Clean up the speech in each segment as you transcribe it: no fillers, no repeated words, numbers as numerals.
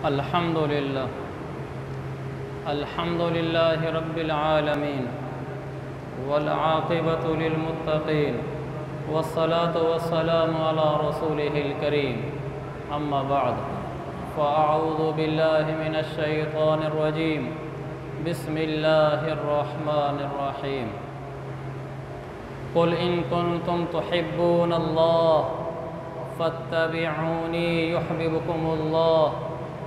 الحمدللہ الحمدللہ رب العالمین والعاقبۃ للمتقین والصلاة والسلام علی رسولہ الکریم اما بعد فاعوذ باللہ من الشیطان الرجیم بسم اللہ الرحمن الرحیم قل ان کنتم تحبون اللہ فاتبعونی یحببکم اللہ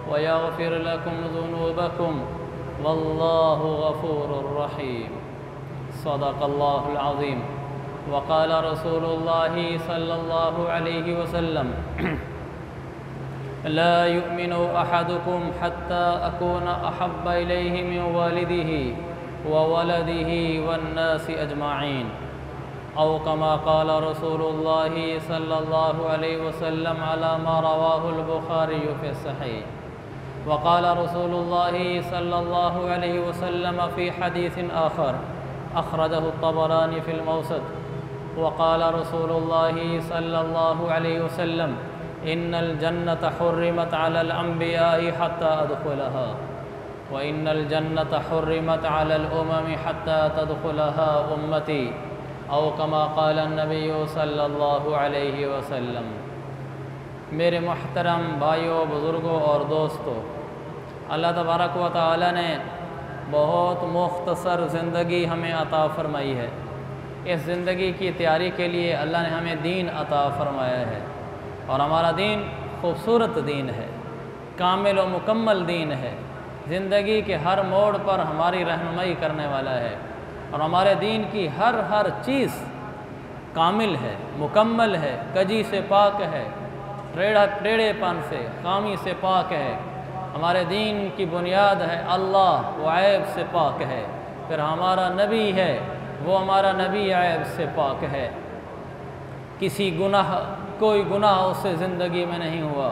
وَيَغْفِرْ لَكُمْ ذُنُوبَكُمْ وَاللَّهُ غَفُورٌ رَحِيمٌ صدق اللہ العظیم وقال رسول اللہ صلی اللہ علیہ وسلم لا يؤمن أحدكم حتى أكون أحب إليه من والده وولده والناس أجمعين أو كما قال رسول الله صلى الله عليه وسلم على ما رواه البخاري في الصحيح وقال رسول الله صلى الله عليه وسلم في حديث آخر أخرجه الطبراني في الأوسط وقال رسول الله صلى الله عليه وسلم إن الجنة حرمت على الأنبياء حتى أدخلها وإن الجنة حرمت على الأمم حتى تدخلها أمتي أو كما قال النبي صلى الله عليه وسلم میرے محترم بھائیوں، بزرگوں اور دوستوں، اللہ تبارک و تعالی نے بہت مختصر زندگی ہمیں عطا فرمائی ہے۔ اس زندگی کی تیاری کے لیے اللہ نے ہمیں دین عطا فرمایا ہے، اور ہمارا دین خوبصورت دین ہے، کامل و مکمل دین ہے، زندگی کے ہر موڑ پر ہماری رہنمائی کرنے والا ہے، اور ہمارے دین کی ہر چیز کامل ہے، مکمل ہے، کجی سے پاک ہے، ٹیڑھے پن سے، خامی سے پاک ہے۔ ہمارے دین کی بنیاد ہے اللہ، وہ عیب سے پاک ہے۔ پھر ہمارا نبی ہے، وہ ہمارا نبی عیب سے پاک ہے۔ کوئی گناہ اس سے زندگی میں نہیں ہوا،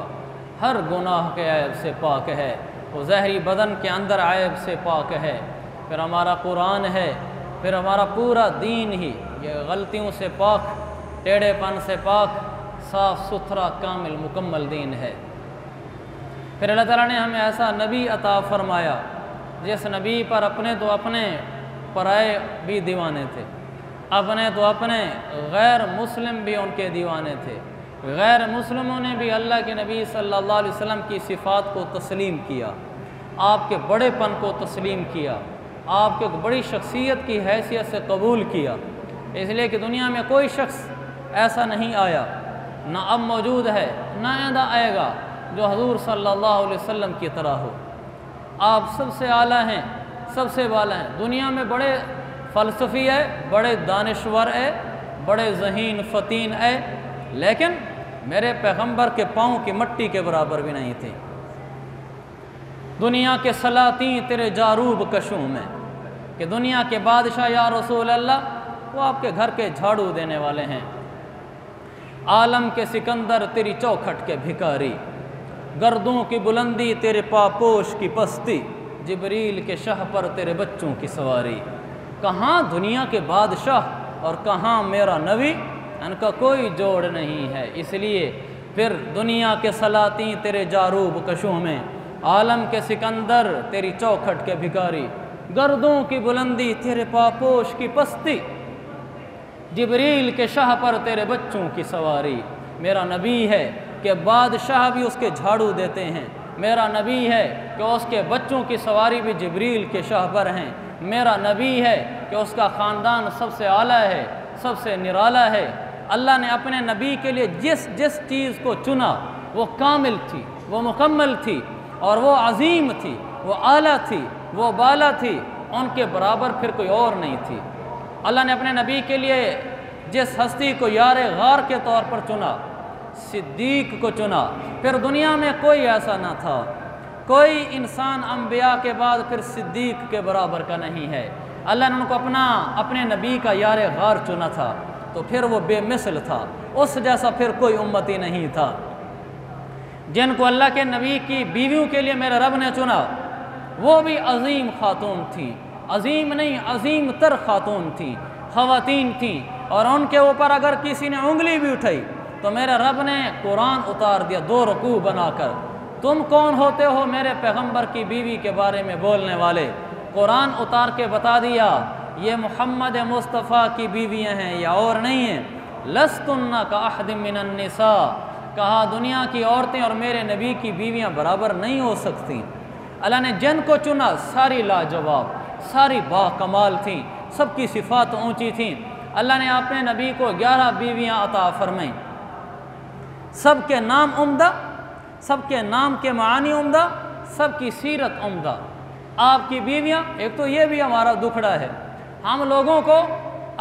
ہر گناہ کے عیب سے پاک ہے۔ وہ ظاہری بدن کے اندر عیب سے پاک ہے۔ پھر ہمارا قرآن ہے، پھر ہمارا پورا دین ہی یہ غلطیوں سے پاک، ٹیڑھے پن سے پاک، صاف ستھرا کامل مکمل دین ہے۔ پھر اللہ تعالیٰ نے ہمیں ایسا نبی عطا فرمایا جس نبی پر اپنے پرائے بھی دیوانے تھے، اپنے غیر مسلم بھی ان کے دیوانے تھے۔ غیر مسلموں نے بھی اللہ کے نبی صلی اللہ علیہ وسلم کی صفات کو تسلیم کیا، آپ کے بڑے پن کو تسلیم کیا، آپ کے بڑی شخصیت کی حیثیت سے قبول کیا، اس لیے کہ دنیا میں کوئی شخص ایسا نہیں آیا، نہ اب موجود ہے، نہ آئندہ آئے گا، جو حضور صلی اللہ علیہ وسلم کی طرح ہو۔ آپ سب سے اعلیٰ ہیں، سب سے بالا ہیں۔ دنیا میں بڑے فلسفی ہے، بڑے دانشور ہے، بڑے ذہین فتین ہے، لیکن میرے پیغمبر کے پاؤں کی مٹی کے برابر بھی نہیں تھے۔ دنیا کے سلاطین تیرے جاروب کشوں میں، کہ دنیا کے بادشاہ یا رسول اللہ وہ آپ کے گھر کے جھاڑو دینے والے ہیں۔ عالم کے سکندر تیری چوکھٹ کے بھکاری، گردوں کی بلندی تیرے پاپوش کی پستی، جبریل کے شاہ پر تیرے بچوں کی سواری۔ کہاں دنیا کے بادشاہ اور کہاں میرا نبی، ان کا کوئی جوڑ نہیں ہے۔ اس لیے پھر دنیا کے سلاطین تیرے جاروب کشوں میں، عالم کے سکندر تیری چوکھٹ کے بھکاری، گردوں کی بلندی تیرے پاپوش کی پستی، جبریل کے شاہ پر تیرے بچوں کی سواری۔ میرا نبی ہے کہ بادشاہ بھی اس کے جھاڑو دیتے ہیں، میرا نبی ہے کہ اس کے بچوں کی سواری بھی جبریل کے شاہ پر ہیں، میرا نبی ہے کہ اس کا خاندان سب سے اعلیٰ ہے، سب سے نرالا ہے۔ اللہ نے اپنے نبی کے لیے جس چیز کو چنا وہ کامل تھی، وہ مکمل تھی، اور وہ عظیم تھی، وہ اعلیٰ تھی، وہ بالا تھی، ان کے برابر پھر کوئی اور نہیں تھی۔ اللہ نے اپنے نبی کے لیے جس ہستی کو یار غار کے طور پر چنا، صدیق کو چنا، پھر دنیا میں کوئی ایسا نہ تھا، کوئی انسان انبیاء کے بعد پھر صدیق کے برابر کا نہیں ہے۔ اللہ نے ان کو اپنے نبی کا یار غار چنا تھا، تو پھر وہ بے مثل تھا، اس جیسا پھر کوئی امتی نہیں تھا۔ جن کو اللہ کے نبی کی بیویوں کے لیے میرے رب نے چنا، وہ بھی عظیم خاتون تھیں، عظیم نہیں عظیم تر خاتون تھیں، خواتین تھیں، اور ان کے اوپر اگر کسی نے انگلی بھی اٹھائی تو میرے رب نے قرآن اتار دیا 2 رکوع بنا کر، تم کون ہوتے ہو میرے پیغمبر کی بیوی کے بارے میں بولنے والے؟ قرآن اتار کے بتا دیا یہ محمد مصطفیٰ کی بیویاں ہیں یا اور نہیں ہیں۔ لستن کاحد من النساء، کہا دنیا کی عورتیں اور میرے نبی کی بیویاں برابر نہیں ہو سکتی۔ اللہ نے جن کو چنا ساری لاجواب، ساری با کمال تھیں، سب کی صفات اونچی تھیں۔ اللہ نے اپنے نبی کو 11 بیویاں عطا فرمائیں، سب کے نام عمدہ، سب کے نام کے معنی عمدہ، سب کی سیرت عمدہ۔ آپ کی بیویاں، ایک تو یہ بھی ہمارا دکھڑا ہے، ہم لوگوں کو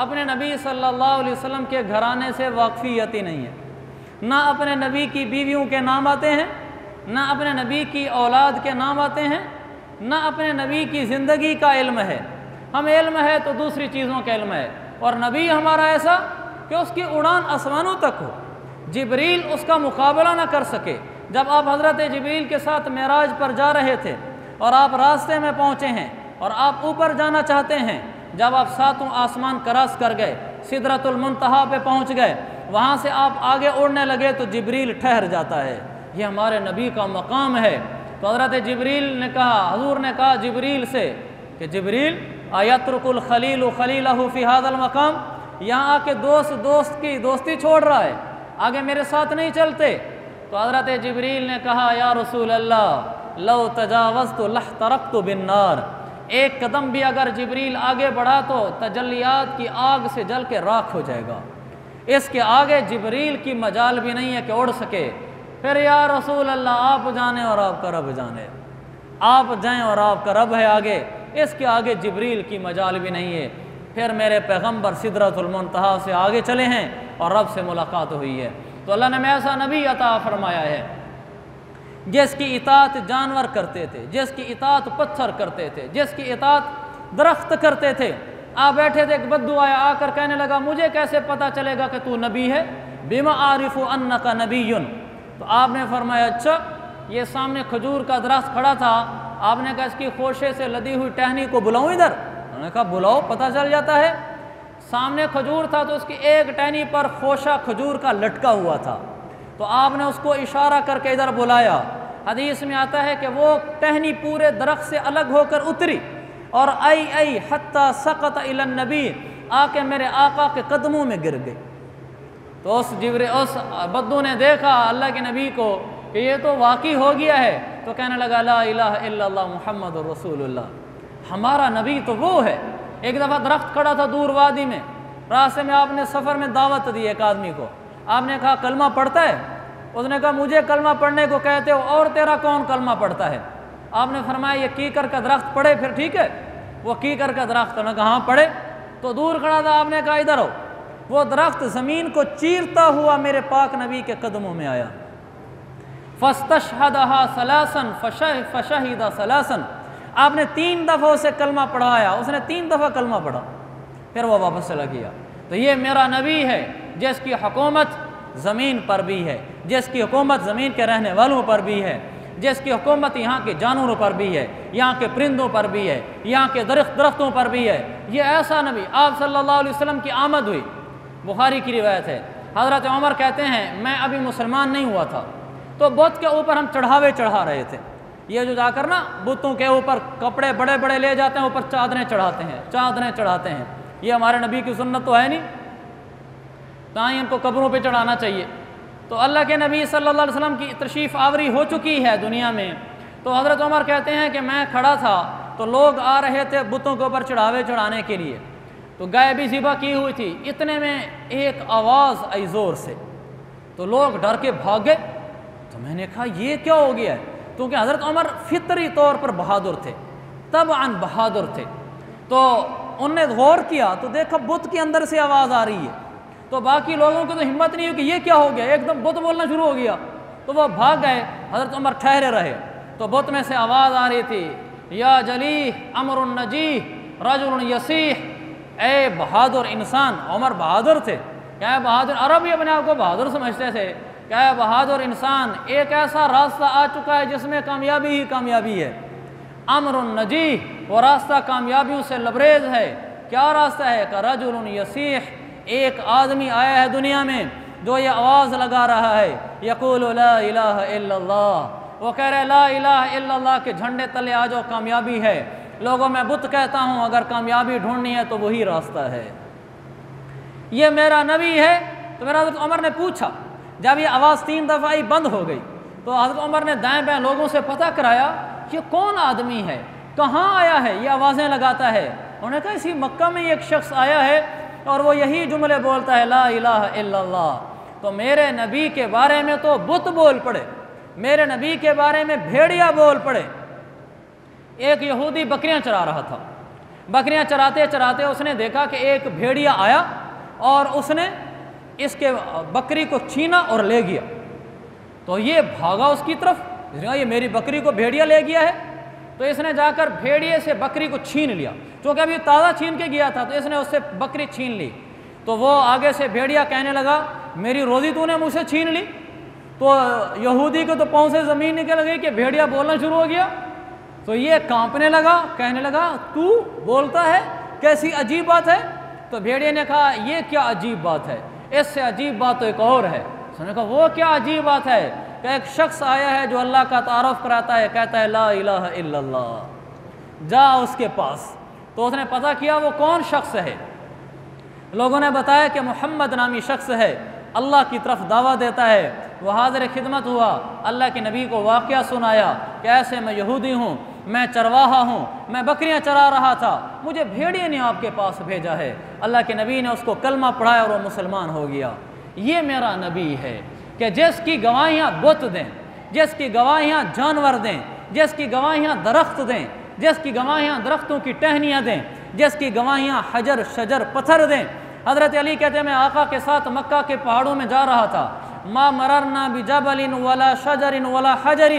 اپنے نبی صلی اللہ علیہ وسلم کے گھرانے سے واقفیت ہی نہیں ہے، نہ اپنے نبی کی بیویوں کے نام آتے ہیں، نہ اپنے نبی کی اولاد کے نام آتے ہیں، نہ اپنے نبی کی زندگی کا علم ہے۔ ہم علم ہے تو دوسری چیزوں کا علم ہے، اور نبی ہمارا ایسا کہ اس کی اڑان آسمانوں تک ہو، جبریل اس کا مقابلہ نہ کر سکے۔ جب آپ حضرت جبریل کے ساتھ معراج پر جا رہے تھے اور آپ راستے میں پہنچے ہیں اور آپ اوپر جانا چاہتے ہیں، جب آپ 7 آسمان کراس کر گئے، سدرۃ المنتہا پہ پہنچ گئے، وہاں سے آپ آگے اڑنے لگے تو جبریل ٹھہر جاتا ہے۔ یہ ہمارے نبی کا مقام ہے۔ تو حضرت جبریل نے کہا، حضور نے کہا جبریل سے کہ جبریل ایترک الخلیل خلیلہ فی ھذا المقام، یہاں آ کے دوست کی دوستی چھوڑ رہا ہے، آگے میرے ساتھ نہیں چلتے؟ تو حضرت جبریل نے کہا یا رسول اللہ لو تجاوزت لاحترقت بالنار، ایک قدم بھی اگر جبریل آگے بڑھا تو تجلیات کی آگ سے جل کے راکھ ہو جائے گا، اس کے آگے جبریل کی مجال بھی نہیں ہے کہ اڑ سکے۔ پھر یا رسول اللہ آپ جانیں اور آپ کا رب جانے، آپ جائیں اور آپ کا رب ہے آگے، اس کے آگے جبریل کی مجال بھی نہیں ہے۔ پھر میرے پیغمبر سدرۃ المنتہا سے آگے چلے ہیں اور رب سے ملاقات ہوئی ہے۔ تو اللہ نے ایسا نبی عطا فرمایا ہے جس کی اطاعت جانور کرتے تھے، جس کی اطاعت پتھر کرتے تھے، جس کی اطاعت درخت کرتے تھے۔ آپ بیٹھے تھے، ایک بدو آیا، آ کر کہنے لگا مجھے کیسے پتہ چلے گا کہ تو نبی ہے؟ بما عارف انک نبی۔ تو آپ نے فرمایا اچھا، یہ سامنے کھجور کا درخت کھڑا تھا، آپ نے کہا اس کی خوشے سے لدی ہوئی ٹہنی کو بلاؤں ادھر؟ انہوں نے کہا بلاؤ، پتہ چل جاتا ہے۔ سامنے کھجور تھا تو اس کی ایک ٹہنی پر خوشہ کھجور کا لٹکا ہوا تھا، تو آپ نے اس کو اشارہ کر کے ادھر بلایا۔ حدیث میں آتا ہے کہ وہ ٹہنی پورے درخت سے الگ ہو کر اتری اور ای حتی سقط الی النبی، آ کے میرے آقا کے قدموں میں گر گئی۔ تو اس بدو نے دیکھا اللہ کے نبی کو کہ یہ تو واقعی ہو گیا ہے، تو کہنے لگا لا الہ الا اللہ محمد رسول اللہ، ہمارا نبی تو وہ ہے۔ ایک دفعہ درخت کھڑا تھا دور وادی میں، راستے میں آپ نے سفر میں دعوت دی ایک آدمی کو، آپ نے کہا کلمہ پڑھتا ہے؟ اس نے کہا مجھے کلمہ پڑھنے کو کہتے ہو، اور تیرا کون کلمہ پڑھتا ہے؟ آپ نے فرمایا یہ کیکر کا درخت پڑھے پھر ٹھیک ہے؟ وہ کیکر کا درخت، انہوں نے کہا ہاں پڑھے۔ تو دور کھڑا تھا، آپ نے کہا ادھر ہو۔ وہ درخت زمین کو چیرتا ہوا میرے پاک نبی کے قدموں میں آیا۔ فاستشہدہا ثلاثا فشہد ثلاثا، آپ نے 3 دفعہ اسے کلمہ پڑھایا، اس نے 3 دفعہ کلمہ پڑھا، پھر وہ واپس چلا گیا۔ تو یہ میرا نبی ہے جس کی حکومت زمین پر بھی ہے، جس کی حکومت زمین کے رہنے والوں پر بھی ہے، جس کی حکومت یہاں کے جانوروں پر بھی ہے، یہاں کے پرندوں پر بھی ہے، یہاں کے درختوں پر بھی ہے۔ یہ ایسا نبی، آپ صلی اللہ علیہ وسلم کی آمد ہوئی، بخاری کی روایت ہے، حضرت عمر کہتے ہیں میں ابھی مسلمان نہیں ہوا تھا، تو بت کے اوپر ہم چڑھاوے چڑھا رہے تھے۔ یہ جو جا کر نا بتوں کے اوپر کپڑے بڑے بڑے لے جاتے ہیں، اوپر چادریں چڑھاتے ہیں، یہ ہمارے نبی کی سنت تو ہے نہیں، تاہی ان کو قبروں پہ چڑھانا چاہیے۔ تو اللہ کے نبی صلی اللہ علیہ وسلم کی تشریف آوری ہو چکی ہے دنیا میں، تو حضرت عمر کہتے ہیں کہ میں کھڑا تھا تو لوگ آ رہے تھے بتوں کے اوپر چڑھاوے چڑھانے کے لیے، تو گائے بھی ذبح کی ہوئی تھی، اتنے میں ایک آواز آئی زور سے، تو لوگ ڈر کے بھاگ گئے۔ تو میں نے کہا یہ کیا ہو گیا ہے، کیونکہ حضرت عمر فطری طور پر بہادر تھے، طبعاً بہادر تھے۔ تو انہوں نے غور کیا تو دیکھا بت کے اندر سے آواز آ رہی ہے، تو باقی لوگوں کو تو ہمت نہیں ہوئی کہ یہ کیا ہو گیا، ایک دم بت بولنا شروع ہو گیا، تو وہ بھاگ گئے، حضرت عمر ٹھہرے رہے۔ تو بت میں سے آواز آ رہی تھی یا جلیح امر النجیح رجل یسیح، اے بہادر انسان۔ عمر بہادر تھے، کیا بہادر، عرب ہی اپنے آپ کو بہادر سمجھتے تھے، کیا بہادر انسان، ایک ایسا راستہ آ چکا ہے جس میں کامیابی ہی کامیابی ہے، امر النجیح، وہ راستہ کامیابیوں سے لبریز ہے۔ کیا راستہ ہے کہ رجل یسیح، ایک آدمی آیا ہے دنیا میں جو یہ آواز لگا رہا ہے، یقول لا الہ الا اللہ، وہ کہہ رہے لا الہ الا اللہ کے جھنڈے تلے آ جاؤ، کامیابی ہے۔ لوگوں میں بت کہتا ہوں، اگر کامیابی ڈھونڈنی ہے تو وہی راستہ ہے، یہ میرا نبی ہے۔ تو میرا حضرت عمر نے پوچھا، جب یہ آواز 3 دفعہ ہی بند ہو گئی تو حضرت عمر نے دائیں بائیں لوگوں سے پتہ کرایا یہ کون آدمی ہے، کہاں آیا ہے، یہ آوازیں لگاتا ہے۔ انہوں نے کہا اسی مکہ میں ایک شخص آیا ہے اور وہ یہی جملے بولتا ہے لا الہ الا اللہ۔ تو میرے نبی کے بارے میں تو بت بول پڑے، میرے نبی کے بارے میں بھیڑیا بول پڑے۔ ایک یہودی بکریاں چرا رہا تھا، بکریاں چراتے چراتے اس نے دیکھا کہ ایک بھیڑیا آیا اور اس نے اس کے بکری کو چھینا اور لے گیا۔ تو یہ بھاگا اس کی طرف، اس نے کہا یہ میری بکری کو بھیڑیا لے گیا ہے۔ تو اس نے جا کر بھیڑیے سے بکری کو چھین لیا، چونکہ ابھی تازہ چھین کے گیا تھا تو اس نے اس سے بکری چھین لی۔ تو وہ آگے سے بھیڑیا کہنے لگا میری روزی تو نے مجھ سے چھین لی۔ تو یہودی کو تو پاؤں سے زمین نکل گئی کہ بھیڑیا بولنا شروع ہو گیا۔ تو یہ کانپنے لگا، کہنے لگا تو بولتا ہے، کیسی عجیب بات ہے۔ تو بھیڑیے نے کہا یہ کیا عجیب بات ہے، اس سے عجیب بات تو ایک اور ہے۔ اس نے کہا وہ کیا عجیب بات ہے؟ کہ ایک شخص آیا ہے جو اللہ کا تعارف کراتا ہے، کہتا ہے لا الہ الا اللہ، جا اس کے پاس۔ تو اس نے پتہ کیا وہ کون شخص ہے، لوگوں نے بتایا کہ محمد نامی شخص ہے، اللہ کی طرف دعویٰ دیتا ہے۔ وہ حاضر خدمت ہوا، اللہ کے نبی کو واقعہ سنایا کہ ایسے میں یہودی ہوں، میں چرواہا ہوں، میں بکریاں چرا رہا تھا، مجھے بھیڑیے نے آپ کے پاس بھیجا ہے۔ اللہ کے نبی نے اس کو کلمہ پڑھایا اور وہ مسلمان ہو گیا۔ یہ میرا نبی ہے کہ جس کی گواہیاں بت دیں، جس کی گواہیاں جانور دیں، جس کی گواہیاں درخت دیں، جس کی گواہیاں درختوں کی ٹہنیاں دیں، جس کی گواہیاں حجر شجر پتھر دیں۔ حضرت علی کہتے ہیں میں آقا کے ساتھ مکہ کے پہاڑوں میں جا رہا تھا، ما مررنا بجبل ولا شجر ولا حجر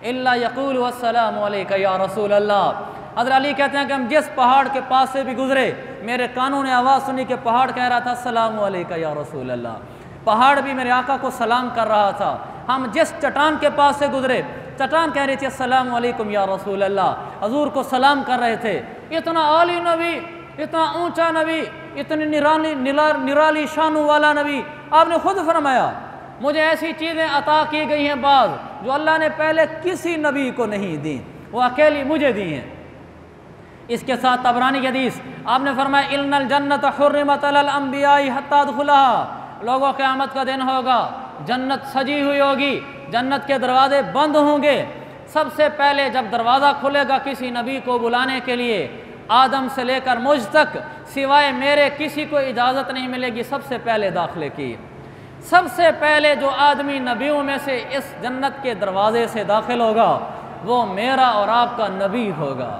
الا یقول السلام علیک یا رسول اللہ۔ حضرت علی کہتے ہیں کہ ہم جس پہاڑ کے پاس سے بھی گزرے میرے کانوں نے آواز سنی کہ پہاڑ کہہ رہا تھا السلام علیک یا رسول اللہ، پہاڑ بھی میرے آقا کو سلام کر رہا تھا۔ ہم جس چٹان کے پاس سے گزرے چٹان کہہ رہی تھی السلام علیکم یا رسول اللہ، حضور کو سلام کر رہے تھے۔ اتنا عالی نبی، اتنا اونچا نبی، اتنی نرالی شانوں والا نبی، آپ نے خود فرمایا مجھے ایسی چیزیں عطا کی گئی ہیں بعض جو اللہ نے پہلے کسی نبی کو نہیں دیں، وہ اکیلی مجھے دی ہیں۔ اس کے ساتھ طبرانی کی حدیث آپ نے فرمایا ان الجنت حرمت علی الانبیاء حتی ادخلها، لوگوں قیامت کا دن ہوگا، جنت سجی ہوئی ہوگی، جنت کے دروازے بند ہوں گے، سب سے پہلے جب دروازہ کھلے گا کسی نبی کو بلانے کے لیے آدم سے لے کر مجھ تک سوائے میرے کسی کو اجازت نہیں ملے گی سب سے پہلے داخلے کی۔ سب سے پہلے جو آدمی نبیوں میں سے اس جنت کے دروازے سے داخل ہوگا وہ میرا اور آپ کا نبی ہوگا۔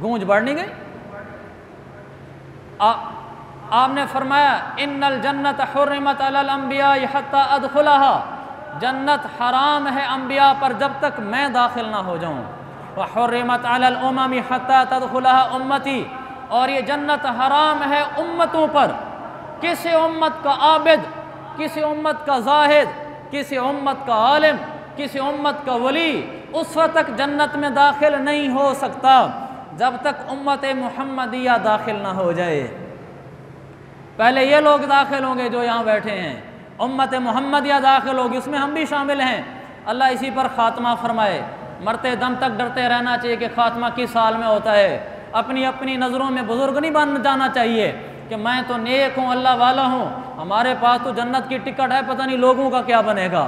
گونج بڑھ نہیں گئی؟ آپ نے فرمایا ان الجنت حرمت علی الانبیاء حتی ادخلها، جنت حرام ہے انبیاء پر جب تک میں داخل نہ ہو جاؤں، وحرمت علی الامم حتی تدخلها امتی، اور یہ جنت حرام ہے امتوں پر، کسی امت کا عابد، کسی امت کا زاہد، کسی امت کا عالم، کسی امت کا ولی اس وقت تک جنت میں داخل نہیں ہو سکتا جب تک امت محمدیہ داخل نہ ہو جائے۔ پہلے یہ لوگ داخل ہوں گے جو یہاں بیٹھے ہیں، امت محمدیہ داخل ہوگی، اس میں ہم بھی شامل ہیں۔ اللہ اسی پر خاتمہ فرمائے۔ مرتے دم تک ڈرتے رہنا چاہیے کہ خاتمہ کس سال میں ہوتا ہے، اپنی اپنی نظروں میں بزرگ نہیں بن جانا چاہیے کہ میں تو نیک ہوں، اللہ والا ہوں، ہمارے پاس تو جنت کی ٹکٹ ہے، پتہ نہیں لوگوں کا کیا بنے گا۔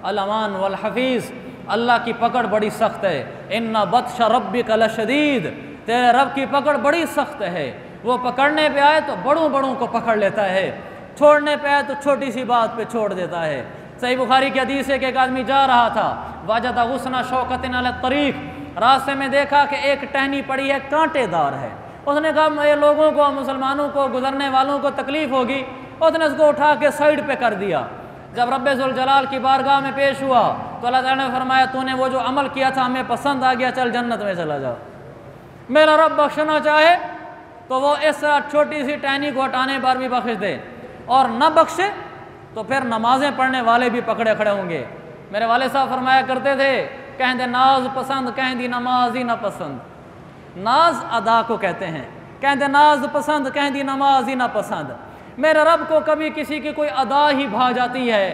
الامان والحفیظ، اللہ کی پکڑ بڑی سخت ہے۔ ان بطش ربک لشدید، تیرے رب کی پکڑ بڑی سخت ہے، وہ پکڑنے پہ آئے تو بڑوں بڑوں کو پکڑ لیتا ہے، چھوڑنے پہ آئے تو چھوٹی سی بات پہ چھوڑ دیتا ہے۔ صحیح بخاری کی حدیث ہے کہ ایک آدمی جا رہا تھا، وجد غصن شوکۃ علی الطریق، راستے میں دیکھا کہ ایک ٹہنی پڑی ہے کانٹے دار ہے، اس نے کہا یہ لوگوں کو، مسلمانوں کو، گزرنے والوں کو تکلیف ہوگی، اس نے اس کو اٹھا کے سائڈ پہ کر دیا۔ جب رب ذوالجلال کی بارگاہ میں پیش ہوا تو اللہ تعالیٰ نے فرمایا تو نے وہ جو عمل کیا تھا ہمیں پسند آ گیا، چل جنت میں چلا جاؤ۔ میرا رب بخشنا چاہے تو وہ اس چھوٹی سی ٹہنی کو ہٹانے پر بھی بخش دے، اور نہ بخشے تو پھر نمازیں پڑھنے والے بھی پکڑے کھڑے ہوں گے۔ میرے والد صاحب فرمایا کرتے تھے کہیں دے ناز پسند کہیں دی نماز ہی نہ پسند، ناز ادا کو کہتے ہیں، کہیں دے ناز پسند کہیں دی نماز ہی نہ پسند۔ میرے رب کو کبھی کسی کی کوئی ادا ہی بھا جاتی ہے،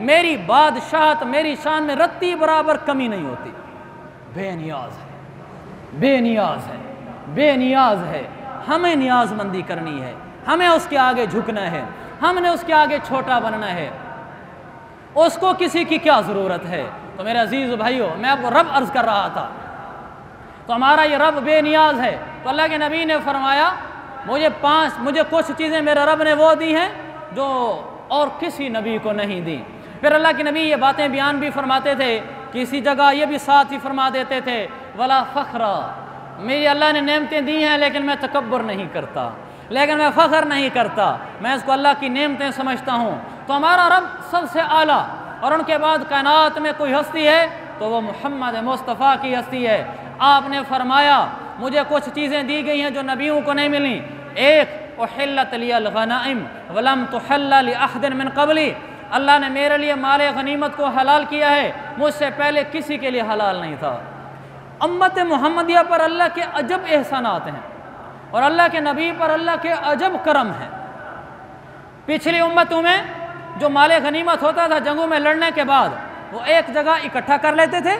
میری بادشاہت میری شان میں رتی برابر کمی نہیں ہوتی۔ بے نیاز ہے، بے نیاز ہے، بے نیاز ہے۔ ہمیں نیاز مندی کرنی ہے، ہمیں اس کے آگے جھکنا ہے، ہم نے اس کے آگے چھوٹا بننا ہے۔ اس کو کسی کی کیا ضرورت ہے؟ تو میرے عزیز بھائیو، میں آپ کو رب عرض کر رہا تھا، تو ہمارا یہ رب بے نیاز ہے۔ تو اللہ کے نبی نے فرمایا مجھے کچھ چیزیں میرے رب نے وہ دی ہیں جو اور کسی نبی کو نہیں دی۔ پھر اللہ کے نبی یہ باتیں بیان بھی فرماتے تھے، کسی جگہ یہ بھی ساتھ ہی فرما دیتے تھے، ولا فخر، میری اللہ نے نعمتیں دی ہیں لیکن میں تکبر نہیں کرتا، لیکن میں فخر نہیں کرتا، میں اس کو اللہ کی نعمتیں سمجھتا ہوں۔ تو ہمارا رب سب سے اعلیٰ، اور ان کے بعد کائنات میں کوئی ہستی ہے تو وہ محمد مصطفیٰ کی ہستی ہے۔ آپ نے فرمایا مجھے کچھ چیزیں دی گئی ہیں جو نبیوں کو نہیں ملیں۔ ایک، احلت لی الغنائم ولم تحل لاحد من قبلی، اللہ نے میرے لیے مال غنیمت کو حلال کیا ہے، مجھ سے پہلے کسی کے لیے حلال نہیں تھا۔ امت محمدیہ پر اللہ کے عجب احسانات ہیں، اور اللہ کے نبی پر اللہ کے عجب کرم ہیں۔ پچھلی امتوں میں جو مال غنیمت ہوتا تھا جنگوں میں لڑنے کے بعد، وہ ایک جگہ اکٹھا کر لیتے تھے،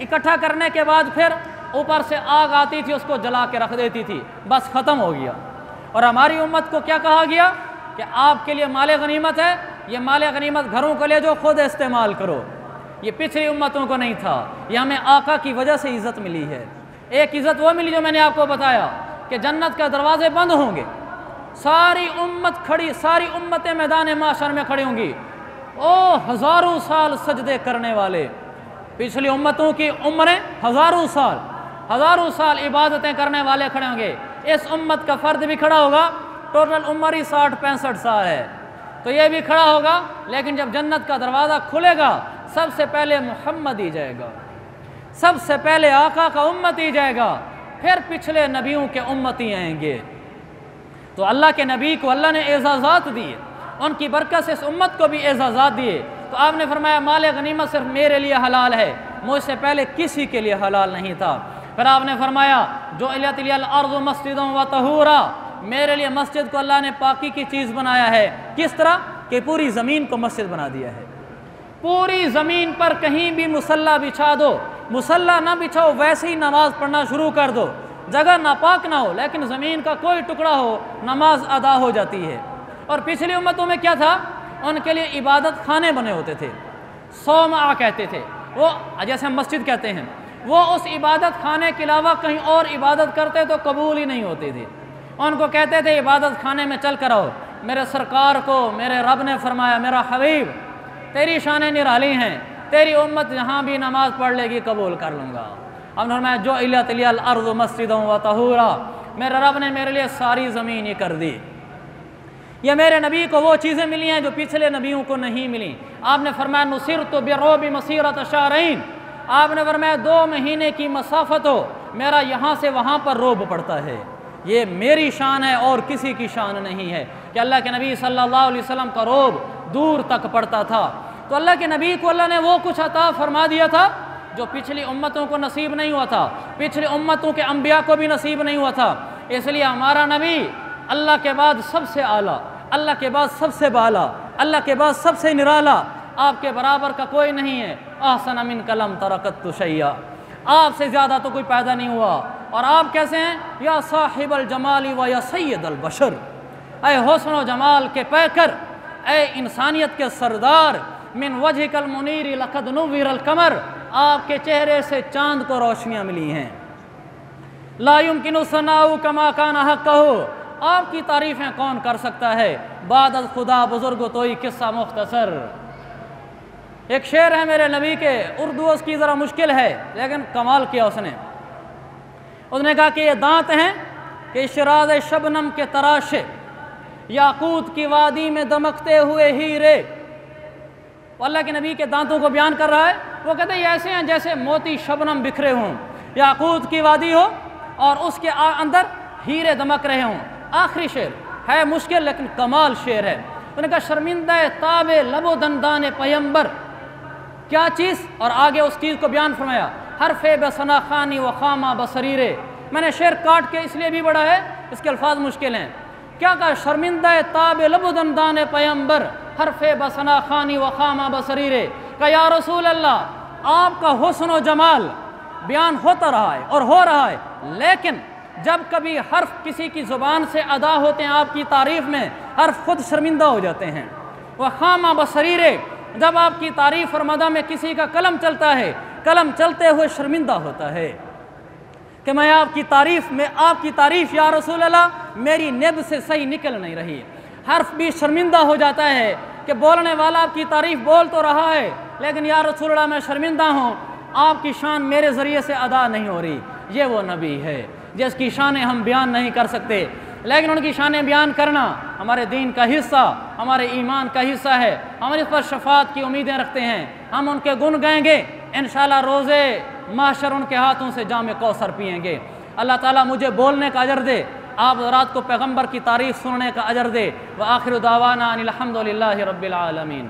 اکٹھا کرنے کے بعد پھر اوپر سے آگ آتی تھی، اس کو جلا کے رکھ دیتی تھی، بس ختم ہو گیا۔ اور ہماری امت کو کیا کہا گیا کہ آپ کے لیے مال غنیمت ہے، یہ مال غنیمت گھروں کو لے جو خود استعمال کرو۔ یہ پچھلی امتوں کو نہیں تھا، یہ ہمیں آقا کی وجہ سے عزت ملی ہے۔ ایک عزت وہ ملی جو میں نے آپ کو بتایا کہ جنت کے دروازے بند ہوں گے، ساری امت کھڑی، ساری امتیں میدان محشر میں کھڑی ہوں گی، ہزاروں سال سجدے کرنے والے، پچھلی امتوں کی عمریں ہزاروں سال عبادتیں کرنے والے کھڑے ہوں گے۔ اس امت کا فرد بھی کھڑا ہوگا، ٹوٹل عمر ہی 60-65 سال ہے، تو یہ بھی کھڑا ہوگا، لیکن جب جنت کا دروازہ کھلے گا سب سے پہلے محمد ہی جائے گا، سب سے پہلے آقا کا امت ہی جائے گا، پھر پچھلے نبیوں کے امتی آئیں گے۔ تو اللہ کے نبی کو اللہ نے اعزازات دیے، ان کی برکت سے اس امت کو بھی اعزازات دیے۔ تو آپ نے فرمایا مال غنیمت صرف میرے لیے حلال ہے، مجھ سے پہلے کسی کے لیے حلال نہیں تھا۔ پھر آپ نے فرمایا جو الیت لی الارض مسجدا وطہورا، میرے لیے مسجد کو اللہ نے پاکی کی چیز بنایا ہے۔ کس طرح کہ پوری زمین کو مسجد بنا دیا ہے، پوری زمین پر کہیں بھی مصلی بچھا دو، مصلی نہ بچھاؤ، ویسے ہی نماز پڑھنا شروع کر دو، جگہ ناپاک نہ ہو لیکن زمین کا کوئی ٹکڑا ہو، نماز ادا ہو جاتی ہے۔ اور پچھلی امتوں میں کیا تھا، ان کے لیے عبادت خانے بنے ہوتے تھے، صومعہ کہتے تھے وہ، جیسے ہم مسجد کہتے ہیں، وہ اس عبادت خانے کے علاوہ کہیں اور عبادت کرتے تو قبول ہی نہیں ہوتی تھی۔ ان کو کہتے تھے عبادت خانے میں چل کر آؤ، میرے سرکار کو میرے رب نے فرمایا میرا حبیب تیری شانیں نرالی ہیں، تیری امت جہاں بھی نماز پڑھ لے گی قبول کر لوں گا۔ اب نے فرمایا جو الیت لی الارض مسجدا وطہورا، میرے رب نے میرے لیے ساری زمین ہی کر دی۔ یہ میرے نبی کو وہ چیزیں ملی ہیں جو پچھلے نبیوں کو نہیں ملی۔ آپ نے فرمایا نصرت برعب مسیرۃ شہرین، آپ نے فرمایا 2 مہینے کی مسافت ہو، میرا یہاں سے وہاں پر روب پڑتا ہے۔ یہ میری شان ہے اور کسی کی شان نہیں ہے کہ اللہ کے نبی صلی اللہ علیہ وسلم کا روب دور تک پڑتا تھا۔ تو اللہ کے نبی کو اللہ نے وہ کچھ عطا فرما دیا تھا جو پچھلی امتوں کو نصیب نہیں ہوا تھا، پچھلی امتوں کے انبیاء کو بھی نصیب نہیں ہوا تھا۔ اس لیے ہمارا نبی اللہ کے بعد سب سے اعلیٰ، اللہ کے بعد سب سے بالا، اللہ کے بعد سب سے نرالا، آپ کے برابر کا کوئی نہیں ہے۔ احسن من کلم ترکت شیئا، آپ سے زیادہ تو کوئی پیدا نہیں ہوا۔ اور آپ کیسے ہیں؟ یا صاحب الجمال و یا سید البشر، اے حسن و جمال کے پیکر، اے انسانیت کے سردار، من وجہک المنیر لقد نور القمر، آپ کے چہرے سے چاند کو روشنیاں ملی ہیں۔ لا یمکن ثناء کما کان حقہ، آپ کی تعریفیں کون کر سکتا ہے، بعد از خدا بزرگ توئی قصہ مختصر۔ ایک شعر ہے میرے نبی کے، اردو اس کی ذرا مشکل ہے لیکن کمال کیا اس نے کہا کہ یہ دانت ہیں کہ شراز شبنم کے تراشے، یاقوت کی وادی میں دمکتے ہوئے ہیرے۔ وہ اللہ کے نبی کے دانتوں کو بیان کر رہا ہے، وہ کہتے ہیں یہ ایسے ہیں جیسے موتی شبنم بکھرے ہوں، یاقوت کی وادی ہو اور اس کے اندر ہیرے دمک رہے ہوں۔ آخری شعر ہے مشکل لیکن کمال شعر ہے۔ انہوں نے کہا شرمندہ تاب لب و دندان پیمبر، کیا چیز، اور آگے اس چیز کو بیان فرمایا، حرف بسنا خانی و خامہ بصریرے۔ میں نے شعر کاٹ کے اس لیے بھی بڑا ہے، اس کے الفاظ مشکل ہیں۔ کیا کہا؟ شرمندہ تاب لب و دندان پیمبر، حرف بسنا خانی و خامہ بصریرے کہ یا رسول اللہ آپ کا حسن و جمال بیان ہوتا رہا ہے اور ہو رہا ہے، لیکن جب کبھی حرف کسی کی زبان سے ادا ہوتے ہیں آپ کی تعریف میں، حرف خود شرمندہ ہو جاتے ہیں۔ وہ خامہ بصریرے، جب آپ کی تعریف اور مدح میں کسی کا قلم چلتا ہے، قلم چلتے ہوئے شرمندہ ہوتا ہے کہ میں آپ کی تعریف یا رسول اللہ میری نب سے صحیح نکل نہیں رہی۔ حرف بھی شرمندہ ہو جاتا ہے کہ بولنے والا آپ کی تعریف بول تو رہا ہے، لیکن یا رسول اللہ میں شرمندہ ہوں، آپ کی شان میرے ذریعے سے ادا نہیں ہو رہی۔ یہ وہ نبی ہے جس کی شانیں ہم بیان نہیں کر سکتے، لیکن ان کی شانیں بیان کرنا ہمارے دین کا حصہ، ہمارے ایمان کا حصہ ہے۔ ہم اس پر شفاعت کی امیدیں رکھتے ہیں، ہم ان کے گن گائیں گے، انشاءاللہ روزے محشر ان کے ہاتھوں سے جام کوثر پئیں گے۔ اللہ تعالیٰ مجھے بولنے کا اجر دے، آپ رات کو پیغمبر کی تعریف سننے کا اجر دے۔ وآخر دعوانا ان الحمد للہ رب العالمین۔